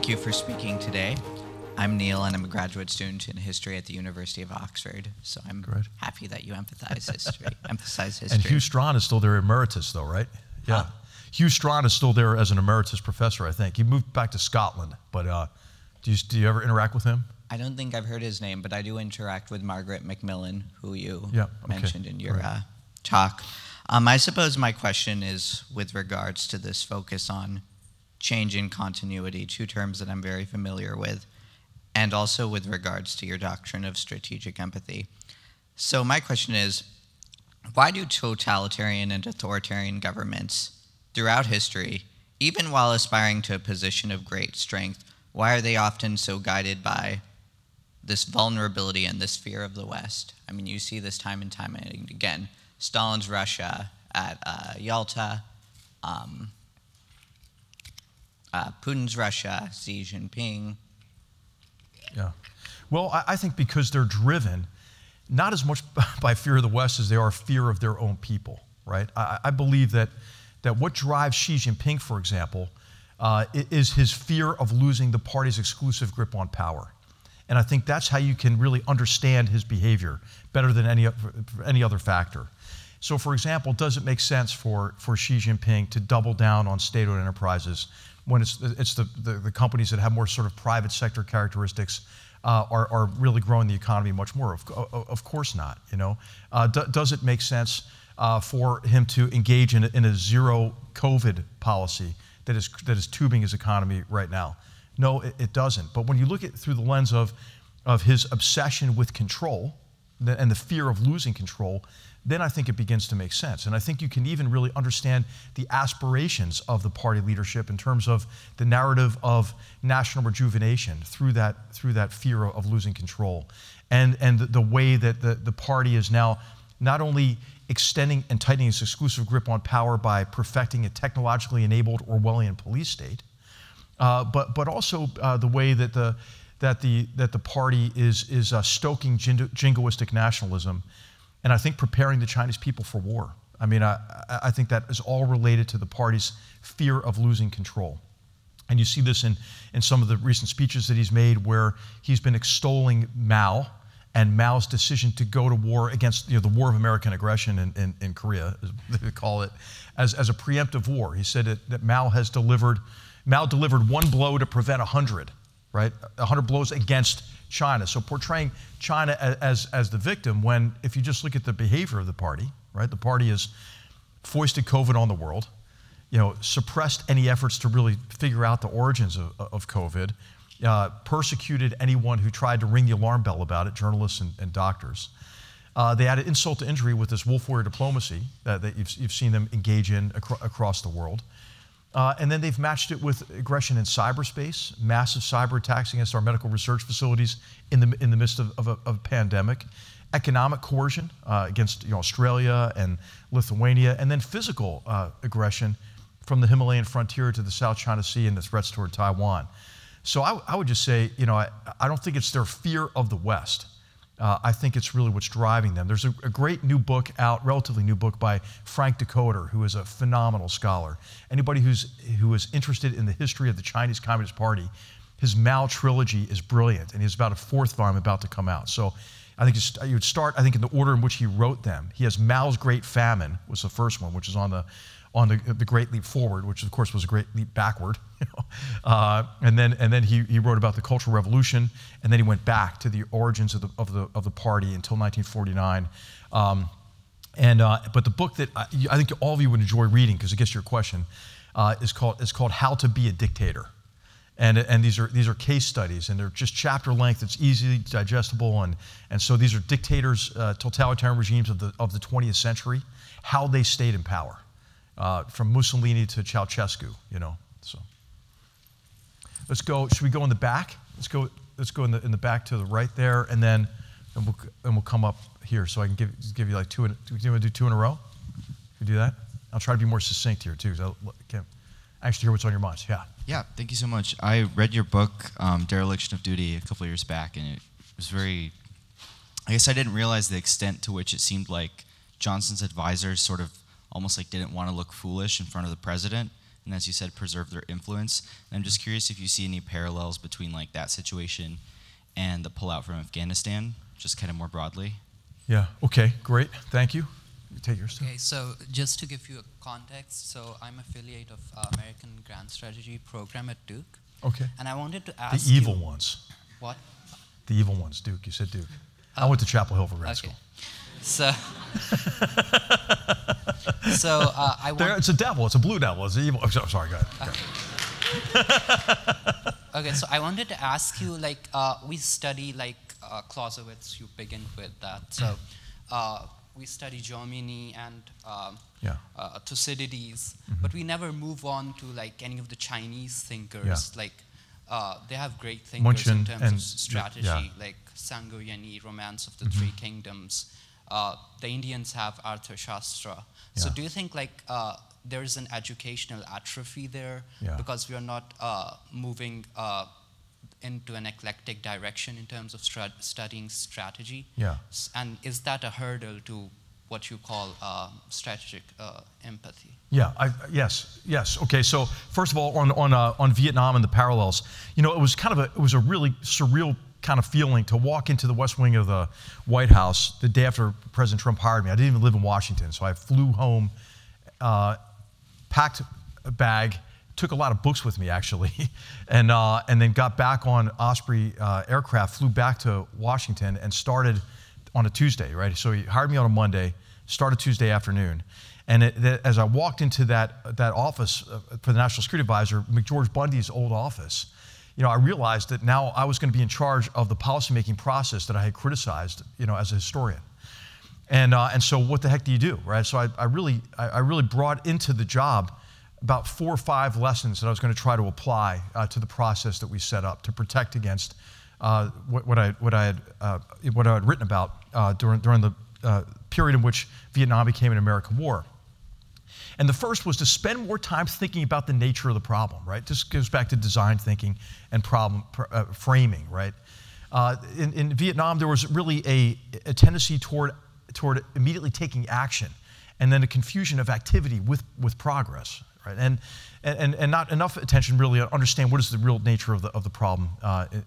Thank you for speaking today. I'm Neil, and I'm a graduate student in history at the University of Oxford, so I'm happy that you emphasize history. And Hugh Strachan is still there emeritus, though, right? Yeah. Huh? Hugh Strachan is still there as an emeritus professor, I think. He moved back to Scotland, but do you ever interact with him? I don't think I've heard his name, but I do interact with Margaret Macmillan, who you mentioned in your talk. I suppose my question is with regards to this focus on change in continuity, two terms that I'm very familiar with, and also with regards to your doctrine of strategic empathy. So my question is, why do totalitarian and authoritarian governments throughout history, even while aspiring to a position of great strength, why are they often so guided by this vulnerability and this fear of the West? I mean, you see this time and time again. Stalin's Russia at Yalta, Putin's Russia, Xi Jinping. Yeah. Well, I think because they're driven not as much by fear of the West as they are fear of their own people, right? I believe that what drives Xi Jinping, for example, is his fear of losing the party's exclusive grip on power. And I think that's how you can really understand his behavior better than any other factor. So, for example, does it make sense for Xi Jinping to double down on state-owned enterprises when it's the companies that have more sort of private sector characteristics are really growing the economy much more? Of course not. You know, does it make sense for him to engage in a zero COVID policy that is tubing his economy right now? No, it doesn't. But when you look at it through the lens of his obsession with control and the fear of losing control, then I think it begins to make sense. And I think you can even really understand the aspirations of the party leadership in terms of the narrative of national rejuvenation through that fear of losing control. And the way that the party is now not only extending and tightening its exclusive grip on power by perfecting a technologically enabled Orwellian police state, but also the way that the party is stoking jingoistic nationalism, and I think preparing the Chinese people for war. I mean, I think that is all related to the party's fear of losing control. And you see this in some of the recent speeches that he's made, where he's been extolling Mao and Mao's decision to go to war against the war of American aggression in Korea, as they call it, as a preemptive war. He said that Mao delivered one blow to prevent 100, right? 100 blows against China. So portraying China as the victim, when if you just look at the behavior of the party, right? The party has foisted COVID on the world, suppressed any efforts to really figure out the origins of COVID, persecuted anyone who tried to ring the alarm bell about it, journalists and doctors. They added insult to injury with this wolf warrior diplomacy that you've seen them engage in across the world. And then they've matched it with aggression in cyberspace, massive cyber attacks against our medical research facilities in the midst of a pandemic, economic coercion against Australia and Lithuania, and then physical aggression from the Himalayan frontier to the South China Sea and the threats toward Taiwan. So I would just say, I don't think it's their fear of the West. I think it's really what's driving them. There's a great new book out, relatively new book by Frank Decoder, who is a phenomenal scholar. Anybody who is interested in the history of the Chinese Communist Party, his Mao trilogy is brilliant, and he has about a fourth volume about to come out. So I think you would start, in the order in which he wrote them. He has Mao's Great Famine, was the first one, which is on the Great Leap Forward, which of course was a great leap backward. And then he wrote about the Cultural Revolution, and then he went back to the origins of the party until 1949. But the book that I think all of you would enjoy reading, because it gets to your question, is called How to Be a Dictator. And these are case studies, and they're just chapter length. It's easily digestible, and so these are dictators, totalitarian regimes of the 20th century, how they stayed in power. From Mussolini to Ceausescu, So let's go. Should we go in the back? Let's go in the back to the right there, and then we'll come up here. So I can give you like two. Do you want to do two in a row? Can we do that? I'll try to be more succinct here too, because I can't actually hear what's on your minds. Yeah. Yeah. Thank you so much. I read your book, Dereliction of Duty, a couple of years back, and it was very. I guess I didn't realize the extent to which it seemed like Johnson's advisors sort of almost like didn't want to look foolish in front of the president, and as you said, preserve their influence. And I'm just curious if you see any parallels between like that situation and the pullout from Afghanistan, just kind of more broadly. Yeah, okay, great, thank you. You take yours. Okay, so just to give you a context, so I'm affiliate of American Grand Strategy program at Duke. Okay. And I wanted to ask the evil ones. What? The evil ones, Duke, you said Duke. I went to Chapel Hill for grad school. So, I want... It's a devil, it's a blue devil, it's evil. I'm sorry, go ahead. Okay, so I wanted to ask you, like, we study, like, Clausewitz, you begin with that. So, we study Germany and Thucydides, but we never move on to, like, any of the Chinese thinkers. Like, they have great thinkers in terms of strategy, like Sangoyani, Romance of the Three Kingdoms. The Indians have Arthashastra. So do you think, like, there is an educational atrophy there because we are not moving into an eclectic direction in terms of studying strategy? And is that a hurdle to what you call strategic empathy? Yes. Okay, so first of all, on Vietnam and the parallels, you know, it was a really surreal kind of feeling to walk into the West Wing of the White House the day after President Trump hired me. I didn't even live in Washington, so I flew home, packed a bag, took a lot of books with me actually, and then got back on Osprey aircraft, flew back to Washington, and started on a Tuesday, right? So he hired me on a Monday, started Tuesday afternoon, and as I walked into that office for the National Security Advisor, McGeorge Bundy's old office, you know, I realized that now I was going to be in charge of the policymaking process that I had criticized, you know, as a historian. And so what the heck do you do, right? So I really brought into the job about 4 or 5 lessons that I was going to try to apply to the process that we set up to protect against what I had written about during the period in which Vietnam became an American war. And the first was to spend more time thinking about the nature of the problem, right? This goes back to design thinking and problem framing, right? In Vietnam, there was really a tendency toward immediately taking action, and then a confusion of activity with progress, right? And not enough attention really to understand what is the real nature of the problem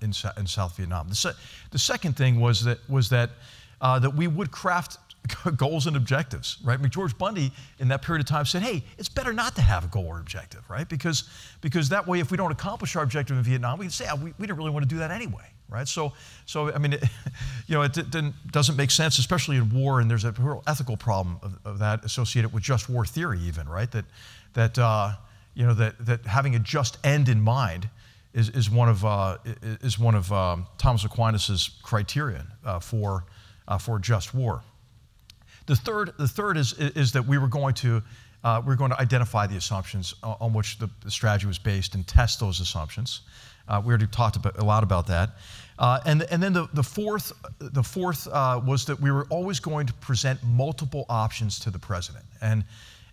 in South Vietnam. The second thing was that we would craft goals and objectives, right? McGeorge Bundy in that period of time said, hey, it's better not to have a goal or objective, right? Because that way, if we don't accomplish our objective in Vietnam, we can say, we didn't really want to do that anyway, right? So I mean, it doesn't make sense, especially in war, and there's a real ethical problem of that associated with just war theory even, right? That having a just end in mind is one of Thomas Aquinas' criterion for just war. The third is that we were going to identify the assumptions on which the strategy was based and test those assumptions. We already talked a lot about that. And then the fourth was that we were always going to present multiple options to the president. And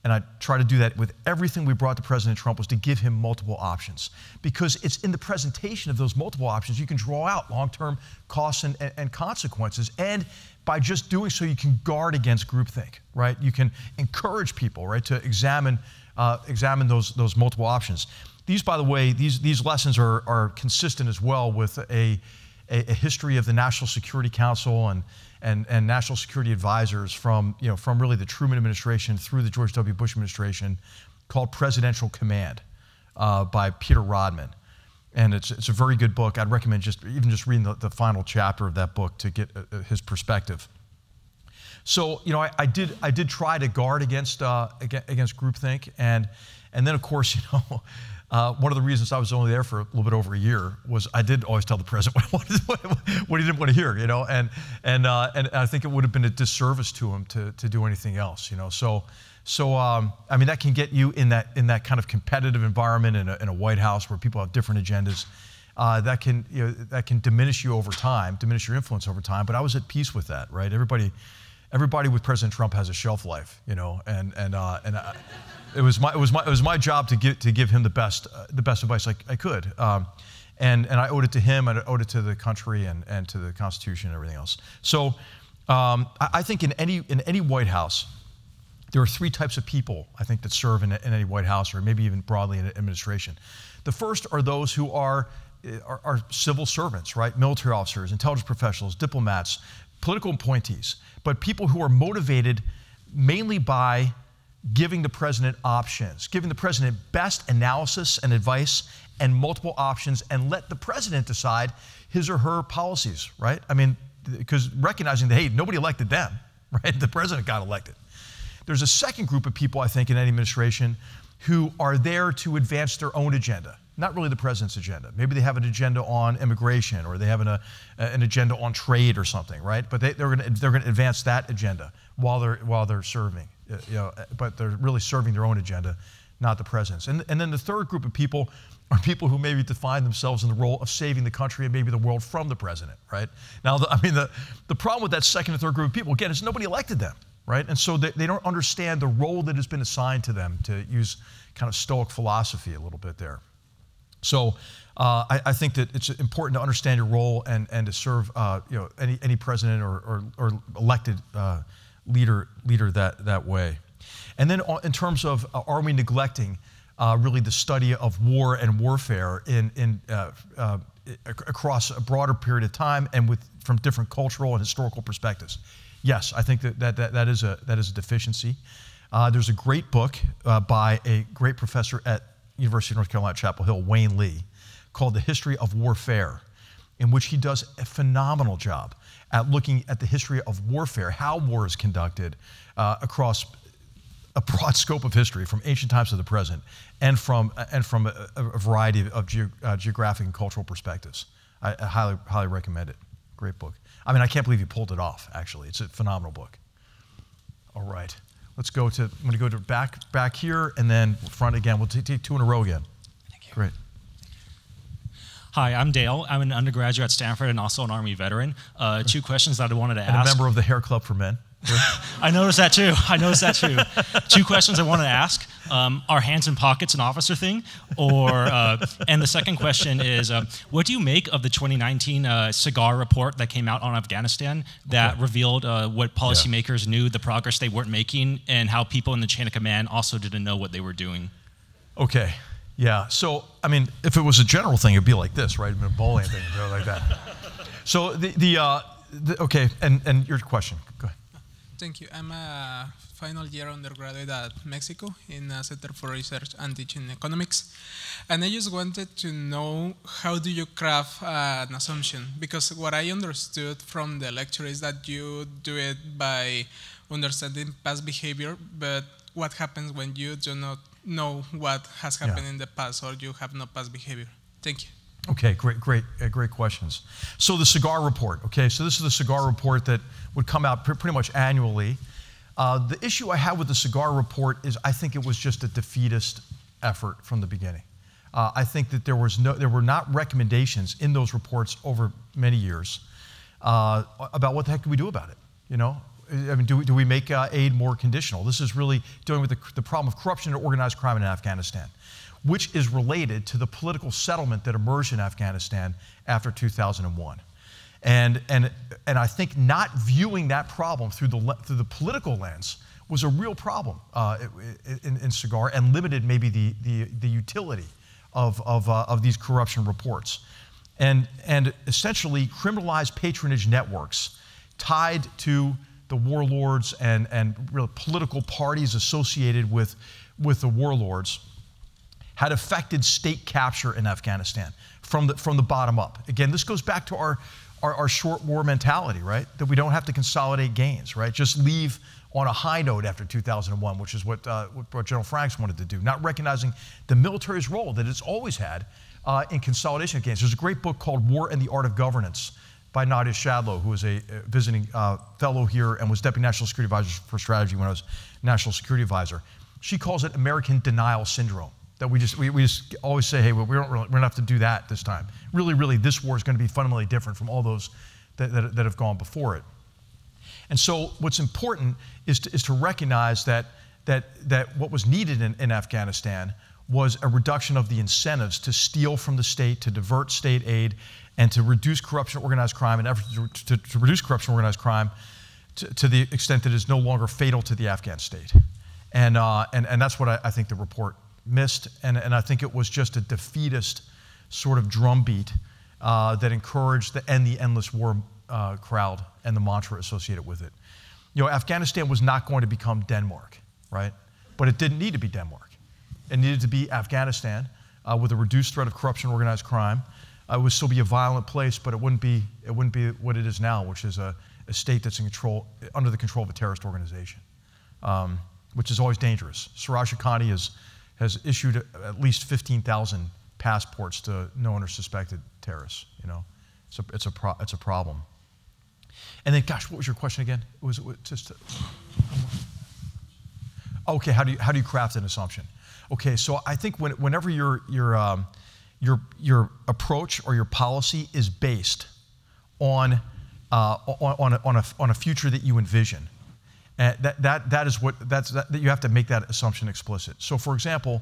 I try to do that with everything we brought to President Trump, was to give him multiple options. Because it's in the presentation of those multiple options you can draw out long-term costs and consequences. And by just doing so, you can guard against groupthink, right? You can encourage people, right, to examine those multiple options. These, by the way, these lessons are consistent as well with a history of the National Security Council and national security advisors from really the Truman administration through the George W. Bush administration, called Presidential Command by Peter Rodman. And it's a very good book. I'd recommend just reading the final chapter of that book to get his perspective. So I did try to guard against groupthink, and then of course one of the reasons I was only there for a little bit over a year was I did always tell the president what he didn't want to hear, and I think it would have been a disservice to him to do anything else, So I mean, that can get you in that kind of competitive environment in a White House where people have different agendas. That can diminish you over time, diminish your influence over time. But I was at peace with that, right? Everybody with President Trump has a shelf life, it was my job to give him the best advice I could, and I owed it to him, and I owed it to the country and to the Constitution and everything else. So I think in any White House, there are three types of people, I think, that serve in any White House or maybe even broadly in an administration. The first are those who are civil servants, right? Military officers, intelligence professionals, diplomats, political appointees, but people who are motivated mainly by giving the president options, giving the president best analysis and advice and multiple options, and let the president decide his or her policies, right? I mean, because recognizing that, hey, nobody elected them, right? The president got elected. There's a second group of people, I think, in any administration who are there to advance their own agenda, not really the president's agenda. Maybe they have an agenda on immigration, or they have an agenda on trade or something, right? But they're going to advance that agenda while they're serving, but they're really serving their own agenda, not the president's. And then the third group of people are people who maybe define themselves in the role of saving the country and maybe the world from the president, right? Now, the problem with that second and third group of people, again, is nobody elected them, right? And so they don't understand the role that has been assigned to them, to use kind of Stoic philosophy a little bit there. So I think that it's important to understand your role and to serve any president or elected leader that way. And then in terms of are we neglecting really the study of war and warfare across a broader period of time and from different cultural and historical perspectives? Yes, I think that is a deficiency. There's a great book by a great professor at University of North Carolina, Chapel Hill, Wayne Lee, called The History of Warfare, in which he does a phenomenal job at looking at the history of warfare, how war is conducted across a broad scope of history, from ancient times to the present, and from a variety of geographic and cultural perspectives. I highly recommend it. Great book. I mean, I can't believe you pulled it off, actually. It's a phenomenal book. All right. I'm going to go to back here, and then front again. We'll take two in a row again. Thank you. Great. Hi, I'm Dale. I'm an undergraduate at Stanford and also an Army veteran. Two questions that I wanted to ask. And a member of the Hair Club for Men. I noticed that too. Two questions I wanted to ask. Are hands in pockets an officer thing? And the second question is, what do you make of the 2019 cigar report that came out on Afghanistan that revealed what policymakers knew, the progress they weren't making, and how people in the chain of command also didn't know what they were doing? Okay. Yeah. So, I mean, if it was a general thing, it'd be like this, right? A bowling thing, like that. So okay, and your question. Go ahead. Thank you. I'm a final year undergraduate at Mexico in a Center for Research and Teaching Economics. And I just wanted to know, how do you craft an assumption? Because what I understood from the lecture is that you do it by understanding past behavior, but what happens when you do not know what has happened in the past, or you have no past behavior? Thank you. Okay, great questions. So the cigar report, okay, so this is the cigar report that would come out pretty much annually. The issue I have with the cigar report is I think it was just a defeatist effort from the beginning. I think that there were not recommendations in those reports over many years about what the heck do we do about it, you know? I mean, do we make aid more conditional? This is really dealing with the problem of corruption and organized crime in Afghanistan, which is related to the political settlement that emerged in Afghanistan after 2001. And I think not viewing that problem through the political lens was a real problem in cigar, and limited maybe the utility of these corruption reports. And essentially criminalized patronage networks tied to the warlords and real political parties associated with the warlords had affected state capture in Afghanistan from the bottom up. Again, this goes back to our short war mentality, right? That we don't have to consolidate gains, right? Just leave on a high note after 2001, which is what General Franks wanted to do, not recognizing the military's role that it's always had in consolidation of gains. There's a great book called War and the Art of Governance by Nadia Shadlow, who was a visiting fellow here and was Deputy National Security Advisor for Strategy when I was National Security Advisor. She calls it American denial syndrome. That we just always say, hey, well, we're going to have to do that this time. Really, this war is going to be fundamentally different from all those that have gone before it. And so what's important is to recognize that what was needed in Afghanistan was a reduction of the incentives to steal from the state, to divert state aid, and to reduce corruption, organized crime, and efforts to reduce corruption, organized crime to the extent that it is no longer fatal to the Afghan state. And that's what I think the report missed. And I think it was just a defeatist sort of drumbeat that encouraged the end the endless war crowd and the mantra associated with it. You know, Afghanistan was not going to become Denmark, right? But it didn't need to be Denmark. It needed to be Afghanistan with a reduced threat of corruption and organized crime. It would still be a violent place, but it wouldn't be what it is now, which is a state that's under the control of a terrorist organization, which is always dangerous. Suraj Haqqani has issued at least 15,000 passports to known or suspected terrorists. You know, it's a problem. And then, gosh, what was your question again? Was it just? Okay, how do you craft an assumption? Okay, so I think whenever your approach or your policy is based on a future that you envision, that you have to make that assumption explicit. So, for example,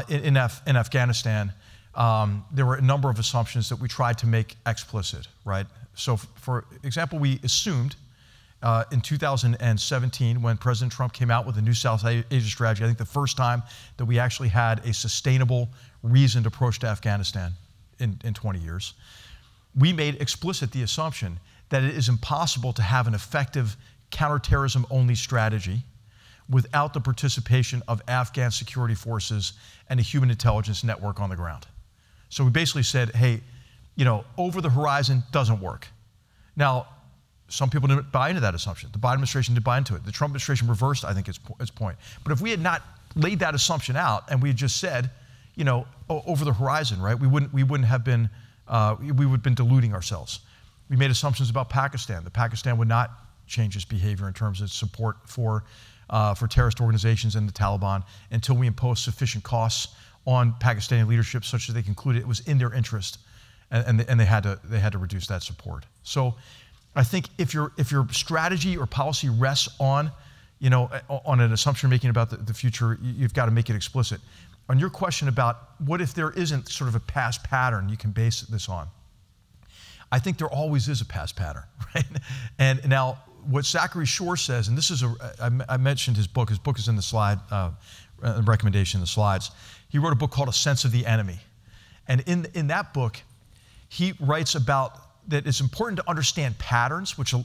in Afghanistan, there were a number of assumptions that we tried to make explicit, right? So, for example, we assumed in 2017, when President Trump came out with the new South Asia strategy, I think the first time that we actually had a sustainable, reasoned approach to Afghanistan in 20 years, we made explicit the assumption that it is impossible to have an effective counterterrorism-only strategy without the participation of Afghan security forces and a human intelligence network on the ground. So we basically said, hey, you know, over the horizon doesn't work. Now, some people didn't buy into that assumption. The Biden administration didn't buy into it. The Trump administration reversed, I think, its point. But if we had not laid that assumption out and we had just said, you know, over the horizon, right, we would have been diluting ourselves. We made assumptions about Pakistan, that Pakistan would not change its behavior in terms of support for terrorist organizations and the Taliban until we imposed sufficient costs on Pakistani leadership such that they concluded it was in their interest, and they had to reduce that support. So I think if your strategy or policy rests on, you know, on an assumption making about the future, you've got to make it explicit. On your question about what if there isn't sort of a past pattern you can base this on, I think there always is a past pattern, right? And now what Zachary Shore says, and this is I mentioned his book is in the slide, recommendation in the slides. He wrote a book called A Sense of the Enemy. And in that book, he writes about that it's important to understand patterns, which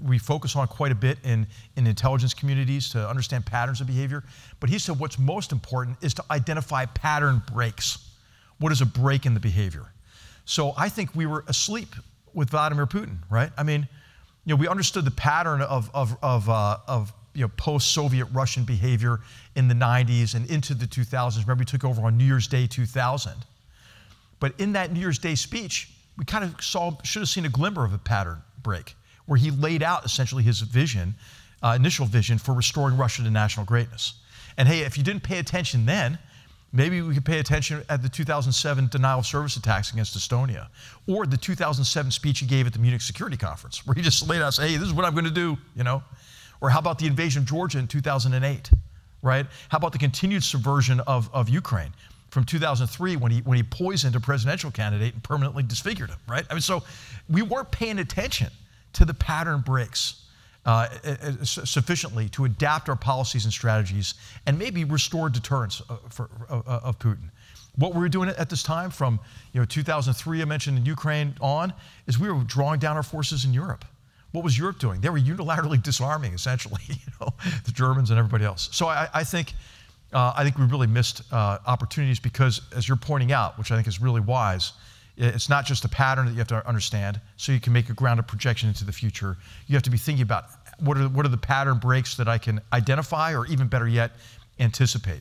we focus on quite a bit in intelligence communities, to understand patterns of behavior. But he said what's most important is to identify pattern breaks. What is a break in the behavior? So I think we were asleep with Vladimir Putin, right? I mean, you know, we understood the pattern of you know, post-Soviet Russian behavior in the 90s and into the 2000s. Remember, he took over on New Year's Day 2000. But in that New Year's Day speech, we kind of should have seen a glimmer of a pattern break, where he laid out essentially his vision, initial vision for restoring Russia to national greatness. And hey, if you didn't pay attention then, maybe we could pay attention at the 2007 denial of service attacks against Estonia, or the 2007 speech he gave at the Munich Security Conference, where he just laid out and said, hey, this is what I'm going to do, you know? Or how about the invasion of Georgia in 2008, right? How about the continued subversion of Ukraine from 2003 when he poisoned a presidential candidate and permanently disfigured him, right? I mean, so we weren't paying attention to the pattern breaks sufficiently to adapt our policies and strategies and maybe restore deterrence of Putin. What we were doing at this time from 2003, I mentioned in Ukraine on, is we were drawing down our forces in Europe. What was Europe doing? They were unilaterally disarming, essentially, the Germans and everybody else. So I think we really missed opportunities because, as you're pointing out, which I think is really wise, it's not just a pattern that you have to understand so you can make a grounded projection into the future. You have to be thinking about what are the pattern breaks that I can identify or, even better yet, anticipate.